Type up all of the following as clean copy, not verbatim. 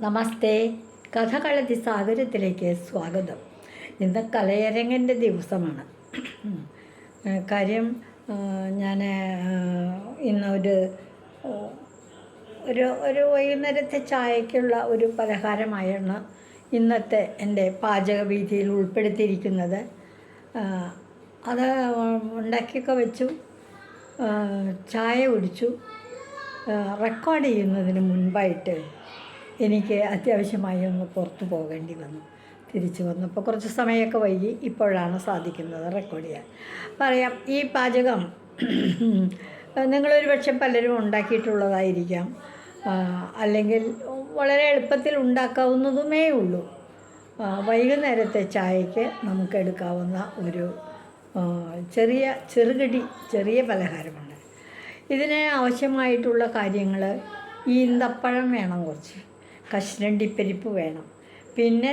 നമസ്തേ. കഥകളതി സാഗരത്തിലേക്ക് സ്വാഗതം. ഇന്ന് കലയരങ്ങൻ്റെ ദിവസമാണ്. കാര്യം ഞാൻ ഇന്നൊരു ഒരു ഒരു വൈകുന്നേരത്തെ ചായക്കുള്ള ഒരു പലഹാരമായാണ് ഇന്നത്തെ എൻ്റെ പാചകവിധിയിൽ ഉൾപ്പെടുത്തിയിരിക്കുന്നത്. അത് ഉണ്ടാക്കിയൊക്കെ വെച്ചു, ചായ കുടിച്ചു. റെക്കോർഡ് ചെയ്യുന്നതിന് മുൻപായിട്ട് എനിക്ക് അത്യാവശ്യമായി ഒന്ന് പുറത്തു പോകേണ്ടി വന്നു. തിരിച്ചു വന്നപ്പോൾ കുറച്ച് സമയമൊക്കെ വൈകി. ഇപ്പോഴാണ് സാധിക്കുന്നത് റെക്കോർഡ് ചെയ്യാൻ. പറയാം, ഈ പാചകം നിങ്ങളൊരു പക്ഷെ പലരും ഉണ്ടാക്കിയിട്ടുള്ളതായിരിക്കാം, അല്ലെങ്കിൽ വളരെ എളുപ്പത്തിൽ ഉണ്ടാക്കാവുന്നതുമേ ഉള്ളൂ. വൈകുന്നേരത്തെ ചായയ്ക്ക് നമുക്ക് എടുക്കാവുന്ന ഒരു ചെറിയ പലഹാരമുണ്ട്. ഇതിന് ആവശ്യമായിട്ടുള്ള കാര്യങ്ങൾ: ഈന്തപ്പഴം വേണം, കുറച്ച് കശുവണ്ടിപ്പരിപ്പ് വേണം, പിന്നെ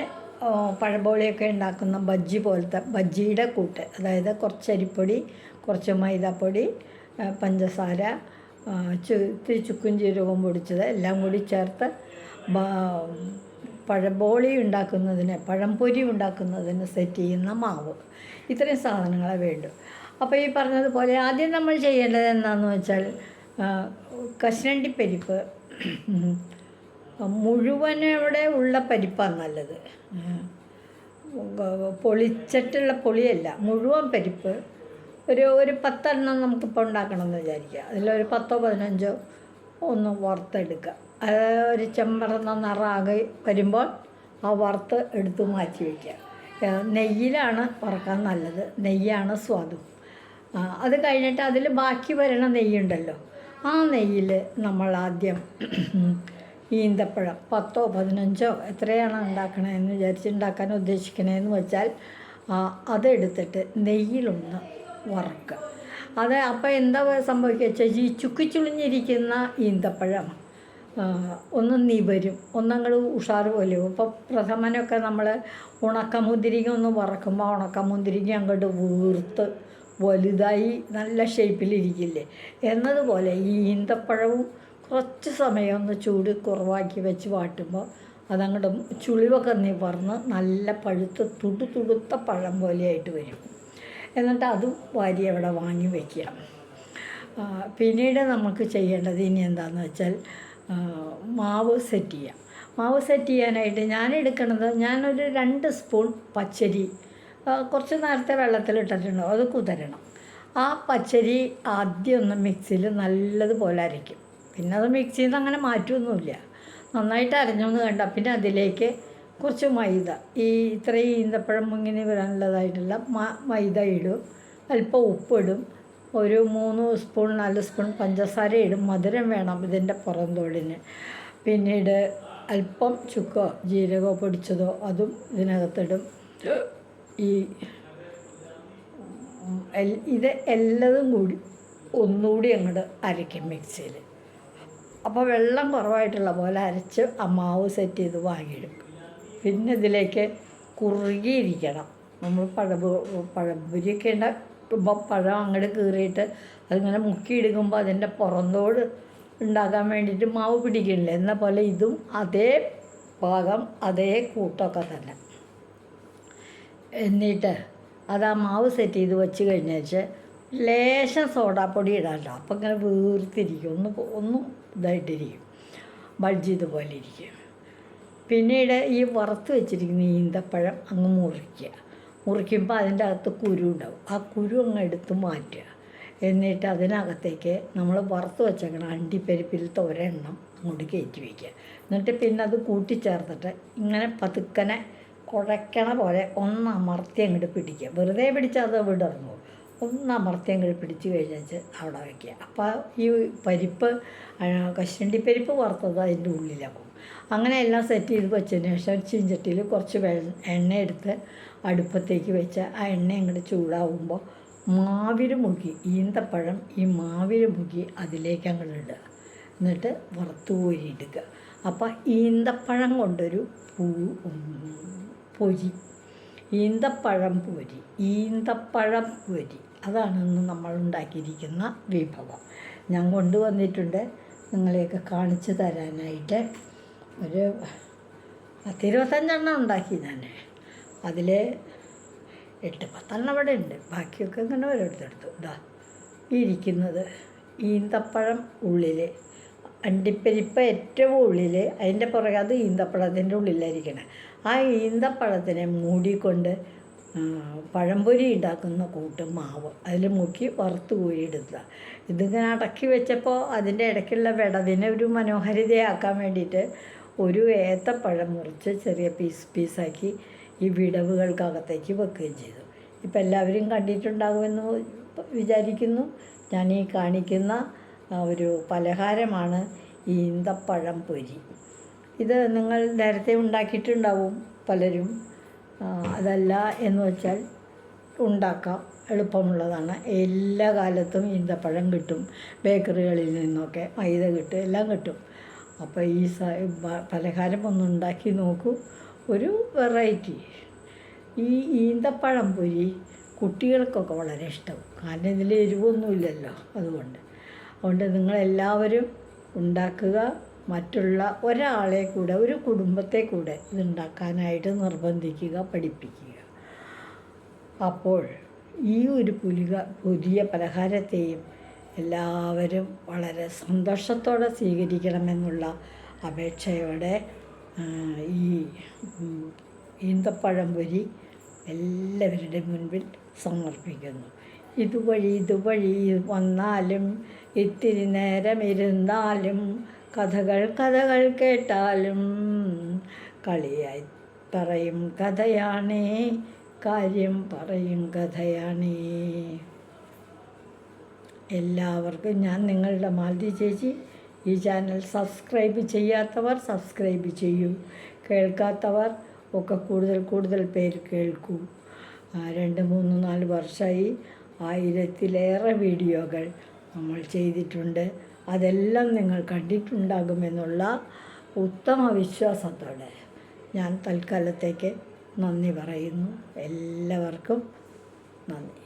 പഴംബോളിയൊക്കെ ഉണ്ടാക്കുന്ന ബജ്ജി പോലത്തെ ബജ്ജിയുടെ കൂട്ട്, അതായത് കുറച്ച് അരിപ്പൊടി, കുറച്ച് മൈദാപ്പൊടി, പഞ്ചസാര, ഇത്തിരി ചുക്കും ജീരകവും പൊടിച്ചത് എല്ലാം കൂടി ചേർത്ത് പഴംപൊരി ഉണ്ടാക്കുന്നതിന് സെറ്റ് ചെയ്യുന്ന മാവ്. ഇത്രയും സാധനങ്ങളെ വേണ്ടു. അപ്പോൾ ഈ പറഞ്ഞതുപോലെ ആദ്യം നമ്മൾ ചെയ്യേണ്ടത് എന്താണെന്ന് വെച്ചാൽ, കശുവണ്ടിപ്പരിപ്പ് മുഴുവനോടെ ഉള്ള പരിപ്പാണ് നല്ലത്. പൊളിച്ചിട്ടുള്ള പൊളിയല്ല, മുഴുവൻ പരിപ്പ്. ഒരു 10 എണ്ണം നമുക്കിപ്പോൾ ഉണ്ടാക്കണമെന്ന് വിചാരിക്കുക. അതിലൊരു 10-15 ഒന്ന് വറുത്തെടുക്കുക. അത് ഒരു ചെമ്പറന്ന നിറാകെ വരുമ്പോൾ ആ വറുത്ത് എടുത്ത് മാറ്റി വയ്ക്കുക. നെയ്യിലാണ് വറക്കാൻ നല്ലത്, നെയ്യാണ് സ്വാദും. അത് കഴിഞ്ഞിട്ട് അതിൽ ബാക്കി വരണ നെയ്യുണ്ടല്ലോ, ആ നെയ്യിൽ നമ്മൾ ആദ്യം ഈന്തപ്പഴം 10-15 എത്രയാണ് ഉണ്ടാക്കണമെന്ന് ഉണ്ടാക്കാൻ ഉദ്ദേശിക്കണതെന്ന് വെച്ചാൽ അതെടുത്തിട്ട് നെയ്യിലൊന്ന് വറക്കുക. അത് അപ്പോൾ എന്താ സംഭവിക്കുക വെച്ചാൽ, ഈ ചുക്കിച്ചുളിഞ്ഞിരിക്കുന്ന ഈന്തപ്പഴം ഒന്ന് നിവരും, ഒന്നങ്ങോട്ട് ഉഷാറ് പോലെയും. ഇപ്പോൾ പ്രഥമനൊക്കെ നമ്മൾ ഉണക്കമുന്തിരിങ്ങ ഒന്ന് വറക്കുമ്പോൾ ഉണക്കമുന്തിരിങ്ങ അങ്ങോട്ട് വീർത്ത് വലുതായി നല്ല ഷേപ്പിലിരിക്കില്ലേ, എന്നതുപോലെ ഈ ഈന്തപ്പഴവും കുറച്ച് സമയം ഒന്ന് ചൂട് കുറവാക്കി വെച്ച് വാട്ടുമ്പോൾ അതങ്ങോട്ട് ചുളിവൊക്കെ നിവർന്ന് നല്ല പഴുത്ത് തുടുത്ത പഴം പോലെയായിട്ട് വരും. എന്നിട്ട് അതും വാരി അവിടെ വാങ്ങി വയ്ക്കുക. പിന്നീട് നമുക്ക് ചെയ്യേണ്ടത് ഇനി എന്താണെന്ന് വെച്ചാൽ, മാവ് സെറ്റ് ചെയ്യാം. മാവ് സെറ്റ് ചെയ്യാനായിട്ട് ഞാനൊരു 2 സ്പൂൺ പച്ചരി കുറച്ച് നേരത്തെ വെള്ളത്തിലിട്ടിട്ടുണ്ടോ, അത് കുതിരണം. ആ പച്ചരി ആദ്യം ഒന്ന് മിക്സിയിൽ നല്ലതുപോലെ അരയ്ക്കും. പിന്നെ അത് മിക്സിയിൽ നിന്ന് അങ്ങനെ മാറ്റുമൊന്നുമില്ല, നന്നായിട്ട് അരഞ്ഞൊന്ന് കണ്ട പിന്നെ അതിലേക്ക് കുറച്ച് മൈദ, ഇത്രയും ഈന്തപ്പഴം ഇങ്ങനെ വരാനുള്ളതായിട്ടുള്ള മൈദ ഇടും, അല്പം ഉപ്പിടും, ഒരു 3 സ്പൂൺ 4 സ്പൂൺ പഞ്ചസാര ഇടും. മധുരം വേണം ഇതിൻ്റെ പുറന്തോടിന്. പിന്നീട് അല്പം ചുക്കോ ജീരകമോ പൊടിച്ചതോ അതും ഇതിനകത്തിടും. ഇത് എല്ലതും കൂടി ഒന്നുകൂടി അങ്ങോട്ട് അരയ്ക്കും മിക്സിയിൽ. അപ്പോൾ വെള്ളം കുറവായിട്ടുള്ള പോലെ അരച്ച് ആ മാവ് സെറ്റ് ചെയ്ത് വാങ്ങിയിടും. പിന്നെ ഇതിലേക്ക് കുറുകിയിരിക്കണം. നമ്മൾ പഴംപൊരിയൊക്കെ ഉണ്ടാക്കുമ്പോൾ പഴം അങ്ങോട്ട് കീറിയിട്ട് അതിങ്ങനെ മുക്കിയെടുക്കുമ്പോൾ അതിൻ്റെ പുറന്തോട് ഉണ്ടാക്കാൻ വേണ്ടിയിട്ട് മാവ് പിടിക്കണില്ല എന്ന പോലെ ഇതും അതേ പാകം അതേ കൂട്ടമൊക്കെ തന്നെ. എന്നിട്ട് അത് ആ മാവ് സെറ്റ് ചെയ്ത് വെച്ച് കഴിഞ്ഞാൽ ലേശം സോഡാപ്പൊടി ഇടാമല്ലോ, അപ്പം ഇങ്ങനെ വീർത്തിരിക്കും, ഒന്നും ഇതായിട്ടിരിക്കും, ബജ്ജി ഇതുപോലെ ഇരിക്കും. പിന്നീട് ഈ വറുത്ത് വെച്ചിരിക്കുന്ന ഈന്തപ്പഴം അങ്ങ് മുറിക്കുമ്പോൾ അതിൻ്റെ അകത്ത് കുരു ഉണ്ടാവും. ആ കുരു അങ്ങ് എടുത്ത് മാറ്റുക. എന്നിട്ട് അതിനകത്തേക്ക് നമ്മൾ വറുത്ത് വെച്ചേക്കണം അണ്ടിപ്പരിപ്പിലത്തെ ഒരെണ്ണം അങ്ങോട്ട് കയറ്റി വയ്ക്കുക. എന്നിട്ട് പിന്നെ അത് കൂട്ടിച്ചേർത്തിട്ട് ഇങ്ങനെ പതുക്കനെ കുഴക്കണ പോലെ ഒന്ന് അമർത്തി അങ്ങോട്ട് പിടിക്കുക. വെറുതെ പിടിച്ചാൽ അത് വിടർന്നു. ഒന്ന് അമർത്തി അങ്ങോട്ട് പിടിച്ച് കഴിഞ്ഞാൽ അവിടെ വയ്ക്കുക. അപ്പോൾ ഈ കശുവണ്ടിപ്പരിപ്പ് വറുത്തത് അതിൻ്റെ ഉള്ളിലാക്കും. അങ്ങനെ എല്ലാം സെറ്റ് ചെയ്ത് വെച്ചതിന് ശേഷം ചീഞ്ചട്ടിയിൽ കുറച്ച് എണ്ണ എടുത്ത് അടുപ്പത്തേക്ക് വെച്ച് ആ എണ്ണ അങ്ങോട്ട് ചൂടാവുമ്പോൾ ഈന്തപ്പഴം ഈ മാവിൽ മുക്കി അതിലേക്ക് അങ്ങോട്ട് ഇടുക. എന്നിട്ട് വറുത്ത് കോരിയിടുക. അപ്പോൾ ഈന്തപ്പഴം കൊണ്ടൊരു പൊരി, ഈന്തപ്പഴം പൊരി അതാണ് ഇന്ന് നമ്മൾ ഉണ്ടാക്കിയിരിക്കുന്ന വിഭവം. ഞാൻ കൊണ്ടുവന്നിട്ടുണ്ട് നിങ്ങളെയൊക്കെ കാണിച്ചു തരാനായിട്ട്. ഒരു 10-25 ഉണ്ടാക്കി ഞാൻ. അതിൽ 8-10 അവിടെ ഉണ്ട്. ബാക്കിയൊക്കെ ഇങ്ങനെ ഓരോരുത്തെടുത്തു. ഇതാ ഈ ഇരിക്കുന്നത് ഈന്തപ്പഴം ഉള്ളിൽ, അണ്ടിപ്പരിപ്പ് ഏറ്റവും ഉള്ളിൽ, അതിൻ്റെ പുറകെ അത് ഈന്തപ്പഴത്തിൻ്റെ ഉള്ളിലായിരിക്കണം. ആ ഈന്തപ്പഴത്തിനെ മൂടിക്കൊണ്ട് പഴംപൊരി ഉണ്ടാക്കുന്ന കൂട്ട് മാവ് അതിൽ മുക്കി വറുത്ത് കോരിയെടുക്കുക. ഇതിങ്ങനെ അടക്കി വെച്ചപ്പോൾ അതിൻ്റെ ഇടയ്ക്കുള്ള വിടവിനെ ഒരു മനോഹാരിതയാക്കാൻ വേണ്ടിയിട്ട് ഒരു ഏത്തപ്പഴം മുറിച്ച് ചെറിയ പീസാക്കി ഈ വിടവുകൾക്കകത്തേക്ക് വെക്കുകയും ചെയ്തു. ഇപ്പം എല്ലാവരും കണ്ടിട്ടുണ്ടാകുമെന്ന് വിചാരിക്കുന്നു. ഞാൻ ഈ കാണിക്കുന്ന ഒരു പലഹാരമാണ് ഈന്തപ്പഴം പൊരി. ഇത് നിങ്ങൾ നേരത്തെ ഉണ്ടാക്കിയിട്ടുണ്ടാവും പലരും. അതല്ല എന്ന് വെച്ചാൽ ഉണ്ടാക്കാം, എളുപ്പമുള്ളതാണ്. എല്ലാ കാലത്തും ഈന്തപ്പഴം കിട്ടും, ബേക്കറികളിൽ നിന്നൊക്കെ മൈദ കിട്ടും, എല്ലാം കിട്ടും. അപ്പോൾ ഈ പലഹാരം ഒന്ന് ഉണ്ടാക്കി നോക്കൂ, ഒരു വെറൈറ്റി. ഈ ഈന്തപ്പഴം പൊരി കുട്ടികൾക്കൊക്കെ വളരെ ഇഷ്ടവും, കാരണം ഇതിൽ എരിവൊന്നുമില്ലല്ലോ. അതുകൊണ്ട് നിങ്ങളെല്ലാവരും ഉണ്ടാക്കുക. മറ്റുള്ള ഒരാളെ കൂടെ, ഒരു കുടുംബത്തെ കൂടെ ഇതുണ്ടാക്കാനായിട്ട് നിർബന്ധിക്കുക, പഠിപ്പിക്കുക. അപ്പോൾ ഈ ഒരു പുതിയ പലഹാരത്തെയും എല്ലാവരും വളരെ സന്തോഷത്തോടെ സ്വീകരിക്കണമെന്നുള്ള അപേക്ഷയോടെ ഈ ഈന്തപ്പഴം പൊരി എല്ലാവരുടെ മുൻപിൽ സമർപ്പിക്കുന്നു. ഇതുവഴി വന്നാലും ഇത്തിരി നേരം ഇരുന്നാലും കഥകൾ കേട്ടാലും കളിയായി പറയും കഥയാണേ, കാര്യം പറയും കഥയാണേ. എല്ലാവർക്കും ഞാൻ നിങ്ങളുടെ മാലതി ചേച്ചി. ഈ ചാനൽ സബ്സ്ക്രൈബ് ചെയ്യാത്തവർ സബ്സ്ക്രൈബ് ചെയ്യൂ. കേൾക്കാത്തവർ ഒക്കെ കൂടുതൽ പേര് കേൾക്കൂ. 2, 3, 4 വർഷമായി 1000-ലേറെ വീഡിയോകൾ നമ്മൾ ചെയ്തിട്ടുണ്ട്. അതെല്ലാം നിങ്ങൾ കണ്ടിട്ടുണ്ടാകുമെന്നുള്ള ഉത്തമ വിശ്വാസത്തോടെ ഞാൻ തൽക്കാലത്തേക്ക് നന്ദി പറയുന്നു. എല്ലാവർക്കും നന്ദി.